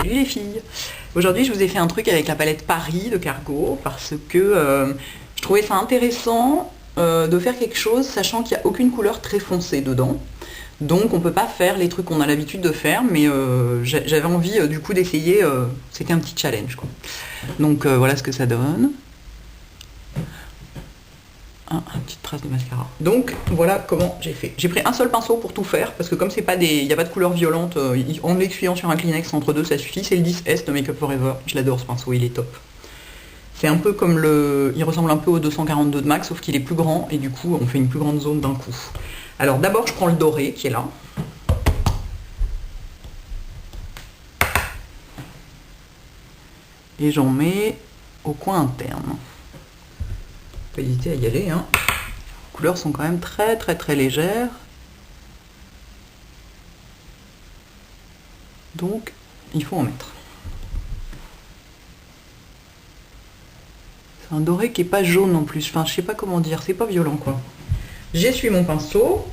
Salut les filles. Aujourd'hui je vous ai fait un truc avec la palette Paris de Cargo parce que je trouvais ça intéressant de faire quelque chose sachant qu'il n'y a aucune couleur très foncée dedans. Donc on peut pas faire les trucs qu'on a l'habitude de faire, mais j'avais envie du coup d'essayer, c'était un petit challenge quoi. Donc voilà ce que ça donne. Une petite trace de mascara. Donc voilà comment j'ai fait. J'ai pris un seul pinceau pour tout faire, parce que comme c'est pas des, il n'y a pas de couleur violente, en l'exfoliant sur un Kleenex entre deux ça suffit. C'est le 10S de Make Up For Ever. Je l'adore ce pinceau, il est top. C'est un peu comme le, il ressemble un peu au 242 de MAC, sauf qu'il est plus grand et du coup on fait une plus grande zone d'un coup. Alors d'abord je prends le doré qui est là. Et j'en mets au coin interne. Pas hésiter à y aller, hein. Les couleurs sont quand même très légères. Donc il faut en mettre. C'est un doré qui est pas jaune en plus, enfin je sais pas comment dire, c'est pas violent quoi. J'essuie mon pinceau.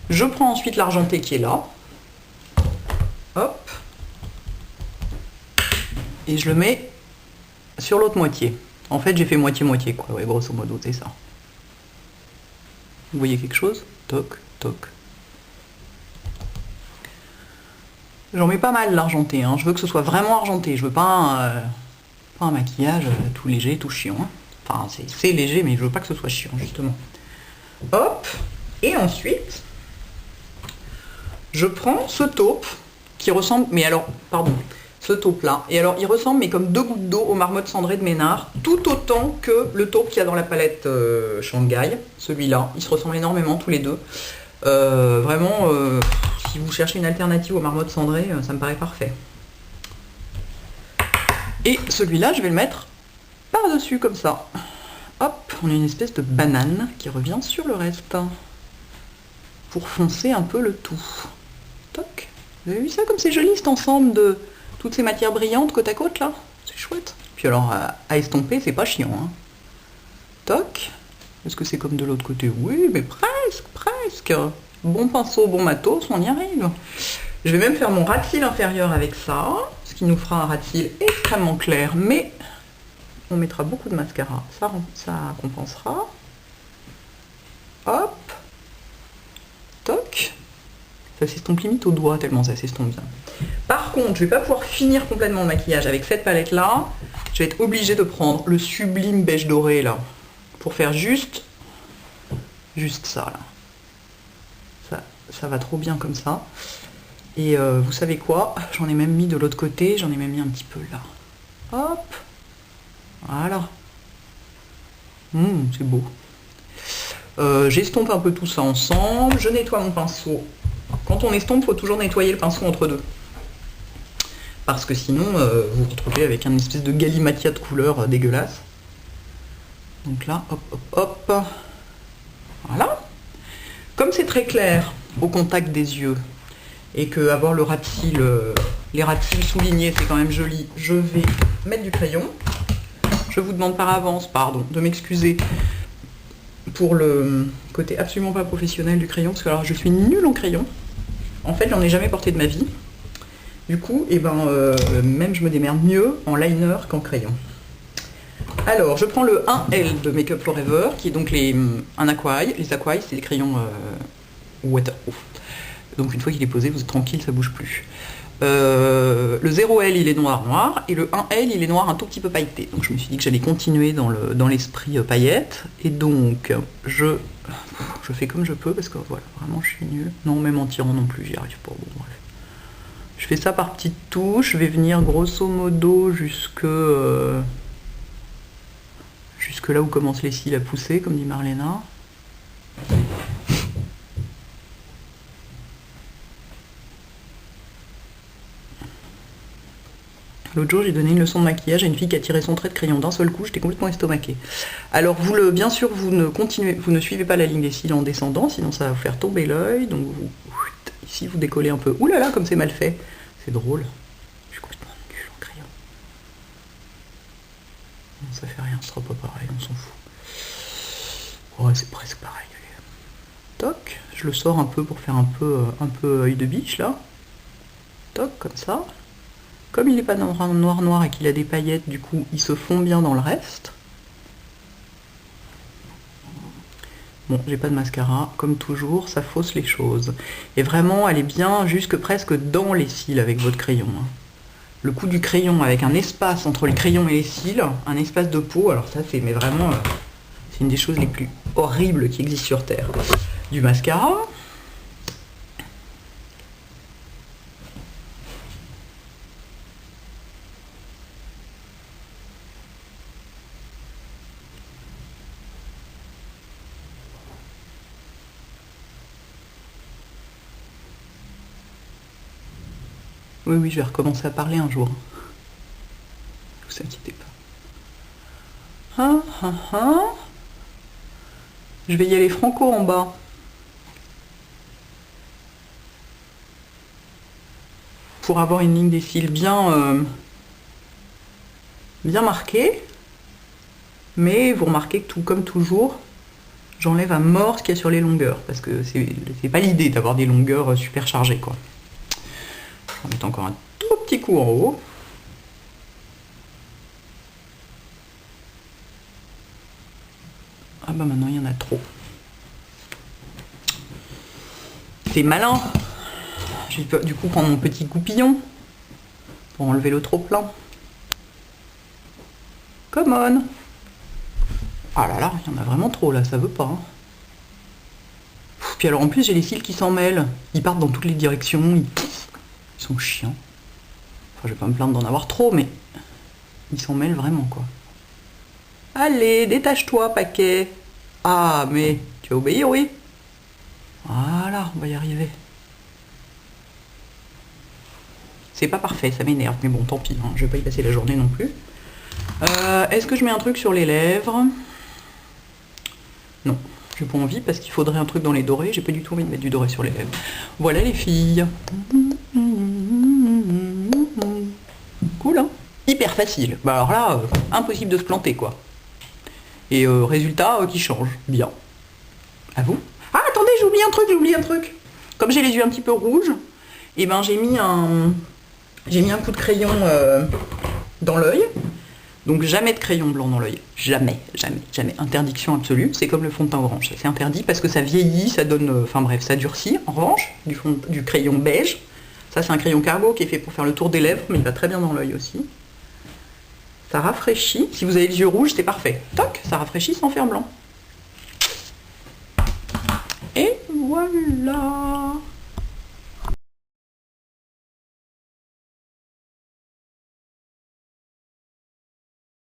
Je prends ensuite l'argenté qui est là. Hop. Et je le mets sur l'autre moitié. En fait j'ai fait moitié-moitié quoi, ouais, grosso modo c'est ça. Vous voyez quelque chose? Toc, toc. J'en mets pas mal l'argenté, hein. Je veux que ce soit vraiment argenté, je veux pas un maquillage tout léger, tout chiant. Hein. Enfin c'est léger mais je veux pas que ce soit chiant justement. Hop. Et ensuite je prends ce taupe qui ressemble, mais alors, pardon, ce taupe là, et alors il ressemble mais comme 2 gouttes d'eau aux marmottes cendrées de Ménard, tout autant que le taupe qu'il y a dans la palette Shanghai, celui-là, ils se ressemblent énormément tous les deux. Vraiment, si vous cherchez une alternative aux marmottes cendrées, ça me paraît parfait. Et celui-là, je vais le mettre par-dessus comme ça. Hop, on a une espèce de banane qui revient sur le reste. Pour foncer un peu le tout. Toc. Vous avez vu ça comme c'est joli cet ensemble de toutes ces matières brillantes côte à côte là? C'est chouette. Puis alors à estomper c'est pas chiant. Hein. Toc. Est-ce que c'est comme de l'autre côté? Oui mais presque. Bon pinceau, bon matos, on y arrive. Je vais même faire mon ras de cils inférieur avec ça. Ce qui nous fera un ras de cils extrêmement clair. Mais on mettra beaucoup de mascara. Ça compensera. Hop. Toc. Ça s'estompe limite au doigt tellement ça s'estompe bien. Par contre, je vais pas pouvoir finir complètement le maquillage avec cette palette là. Je vais être obligée de prendre le sublime beige doré là pour faire juste ça là. Ça va trop bien comme ça. Et vous savez quoi? J'en ai même mis de l'autre côté. J'en ai même mis un petit peu là. Hop. Voilà. C'est beau. J'estompe un peu tout ça ensemble. Je nettoie mon pinceau. Quand on estompe, il faut toujours nettoyer le pinceau entre deux. Parce que sinon, vous vous retrouvez avec une espèce de galimatia de couleurs dégueulasse. Donc là, hop. Voilà. Comme c'est très clair au contact des yeux, et que avoir le ras de cils, les ras de cils soulignés, c'est quand même joli, je vais mettre du crayon. Je vous demande par avance, pardon, de m'excuser pour le côté absolument pas professionnel du crayon, parce que alors je suis nulle en crayon. En fait, j'en ai jamais porté de ma vie. Du coup, même je me démerde mieux en liner qu'en crayon. Alors, je prends le 1L de Make Up For Ever, qui est donc un aqua eye. Les aqua eye, c'est des crayons waterproof. Donc une fois qu'il est posé, vous êtes tranquille, ça bouge plus. Le 0L, il est noir, et le 1L, il est noir un tout petit peu pailleté. Donc je me suis dit que j'allais continuer dans l'esprit paillette. Et donc, je fais comme je peux, parce que voilà, vraiment je suis nulle. Non, même en tirant non plus, j'y arrive pas. Bon, bref. Je fais ça par petites touches, je vais venir grosso modo jusque là où commencent les cils à pousser, comme dit Marlena. L'autre jour, j'ai donné une leçon de maquillage à une fille qui a tiré son trait de crayon d'un seul coup, j'étais complètement estomaquée. Alors, bien sûr, vous ne suivez pas la ligne des cils en descendant, sinon ça va vous faire tomber l'œil. Donc, ici, vous décollez un peu. Ouh là là, comme c'est mal fait. C'est drôle. Je suis complètement nulle en crayon. Non, ça fait rien, ce sera pas pareil, on s'en fout. Ouais, c'est presque pareil. Toc, je le sors un peu pour faire un peu œil de biche, là. Toc, comme ça. Comme il n'est pas noir et qu'il a des paillettes, du coup, il se fond bien dans le reste. Bon, j'ai pas de mascara, comme toujours, ça fausse les choses. Et vraiment, allez bien jusque presque dans les cils avec votre crayon. Le coup du crayon avec un espace entre le crayon et les cils, un espace de peau, alors ça c'est, mais vraiment, c'est une des choses les plus horribles qui existent sur Terre. Du mascara. Oui, oui, je vais recommencer à parler un jour. Ne vous inquiétez pas. Je vais y aller franco en bas. Pour avoir une ligne des cils bien marquée. Mais vous remarquez que tout comme toujours, j'enlève à mort ce qu'il y a sur les longueurs. Parce que c'est pas l'idée d'avoir des longueurs super chargées, quoi. On va mettre encore un tout petit coup en haut. Ah bah maintenant il y en a trop. C'est malin. Je vais du coup prendre mon petit goupillon pour enlever le trop plein. Come on. Ah là là, il y en a vraiment trop là, ça veut pas. Hein. Puis alors en plus j'ai les cils qui s'en mêlent. Ils partent dans toutes les directions. Ils sont chiants. Enfin, je vais pas me plaindre d'en avoir trop, mais ils s'en mêlent vraiment, quoi. Allez, détache-toi, paquet. Ah, mais tu vas obéir, oui. Voilà, on va y arriver. C'est pas parfait, ça m'énerve, mais bon, tant pis, hein, je vais pas y passer la journée non plus. Est-ce que je mets un truc sur les lèvres? Non. J'ai pas envie parce qu'il faudrait un truc dans les dorés. J'ai pas du tout envie de mettre du doré sur les lèvres. Voilà les filles. Cool, hein? Hyper facile. Bah alors là, impossible de se planter, quoi. Et résultat qui change. Bien. À vous? Ah, attendez, j'ai oublié un truc. Comme j'ai les yeux un petit peu rouges, et ben j'ai mis un coup de crayon dans l'œil. Donc jamais de crayon blanc dans l'œil. Jamais, jamais, jamais. Interdiction absolue. C'est comme le fond de teint orange. C'est interdit parce que ça vieillit, ça donne... Enfin bref, ça durcit. En revanche, du crayon beige. Ça, c'est un crayon cargo qui est fait pour faire le tour des lèvres, mais il va très bien dans l'œil aussi. Ça rafraîchit. Si vous avez les yeux rouges, c'est parfait. Toc, ça rafraîchit sans faire blanc. Et voilà.